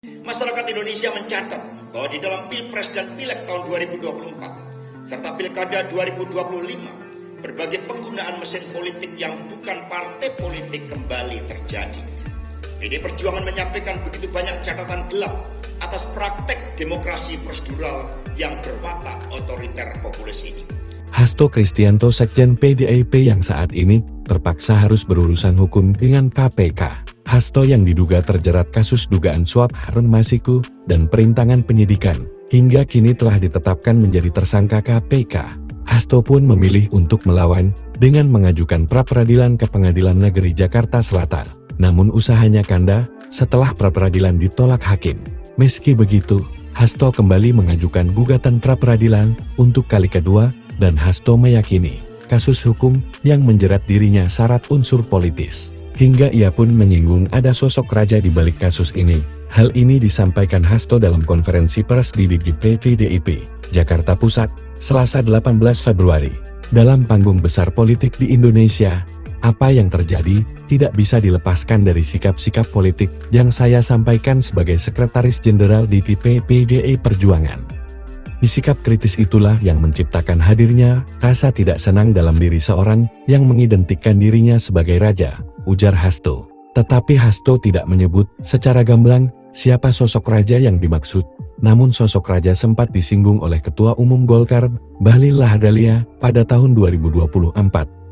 Masyarakat Indonesia mencatat bahwa di dalam Pilpres dan Pileg tahun 2024 serta Pilkada 2025, berbagai penggunaan mesin politik yang bukan partai politik kembali terjadi. PD Perjuangan menyampaikan begitu banyak catatan gelap atas praktek demokrasi prosedural yang berwatak otoriter populis ini. Hasto Kristianto, Sekjen PDIP yang saat ini terpaksa harus berurusan hukum dengan KPK. Hasto yang diduga terjerat kasus dugaan suap Harun Masiku dan perintangan penyidikan, hingga kini telah ditetapkan menjadi tersangka KPK. Hasto pun memilih untuk melawan dengan mengajukan pra-peradilan ke Pengadilan Negeri Jakarta Selatan. Namun usahanya kandas setelah pra-peradilan ditolak hakim. Meski begitu, Hasto kembali mengajukan gugatan pra-peradilan untuk kali kedua, dan Hasto meyakini kasus hukum yang menjerat dirinya syarat unsur politis. Hingga ia pun menyinggung ada sosok raja di balik kasus ini. Hal ini disampaikan Hasto dalam konferensi pers di DPP PDIP, Jakarta Pusat, Selasa 18 Februari. Dalam panggung besar politik di Indonesia, apa yang terjadi tidak bisa dilepaskan dari sikap-sikap politik yang saya sampaikan sebagai Sekretaris Jenderal DPP PDI Perjuangan. Di sikap kritis itulah yang menciptakan hadirnya rasa tidak senang dalam diri seorang yang mengidentikan dirinya sebagai raja, ujar Hasto. Tetapi Hasto tidak menyebut secara gamblang siapa sosok raja yang dimaksud. Namun sosok raja sempat disinggung oleh Ketua Umum Golkar, Bahlil Lahadalia, pada tahun 2024.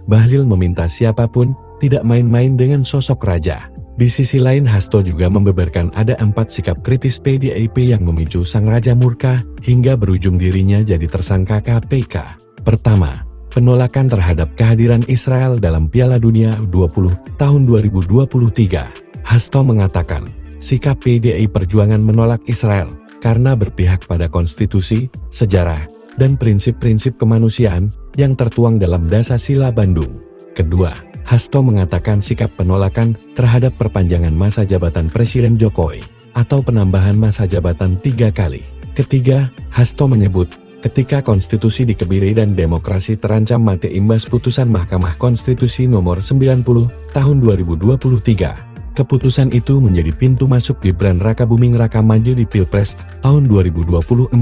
Bahlil meminta siapapun tidak main-main dengan sosok raja. Di sisi lain, Hasto juga membeberkan ada 4 sikap kritis PDIP yang memicu sang raja murka hingga berujung dirinya jadi tersangka KPK. Pertama, penolakan terhadap kehadiran Israel dalam Piala Dunia U20 tahun 2023. Hasto mengatakan, sikap PDI Perjuangan menolak Israel karena berpihak pada konstitusi, sejarah, dan prinsip-prinsip kemanusiaan yang tertuang dalam Dasar-Sila Bandung. Kedua, Hasto mengatakan sikap penolakan terhadap perpanjangan masa jabatan Presiden Jokowi atau penambahan masa jabatan 3 kali. Ketiga, Hasto menyebut ketika konstitusi dikebiri dan demokrasi terancam mati imbas putusan Mahkamah Konstitusi nomor 90 tahun 2023. Keputusan itu menjadi pintu masuk Gibran Rakabuming Raka maju di Pilpres tahun 2024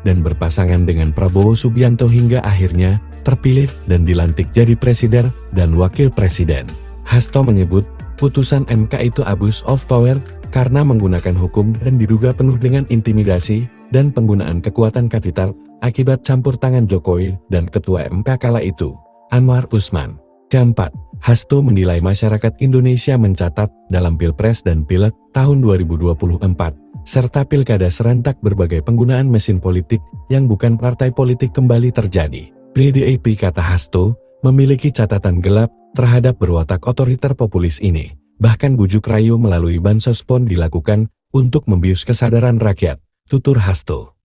dan berpasangan dengan Prabowo Subianto hingga akhirnya terpilih dan dilantik jadi presiden dan wakil presiden. Hasto menyebut putusan MK itu abuse of power karena menggunakan hukum dan diduga penuh dengan intimidasi dan penggunaan kekuatan kapital akibat campur tangan Jokowi dan Ketua MK kala itu, Anwar Usman. Keempat, Hasto menilai masyarakat Indonesia mencatat dalam Pilpres dan Pileg tahun 2024, serta Pilkada serentak berbagai penggunaan mesin politik yang bukan partai politik kembali terjadi. PDIP, kata Hasto, memiliki catatan gelap terhadap berwatak otoriter populis ini. Bahkan bujuk rayu melalui bansos pun dilakukan untuk membius kesadaran rakyat, tutur Hasto.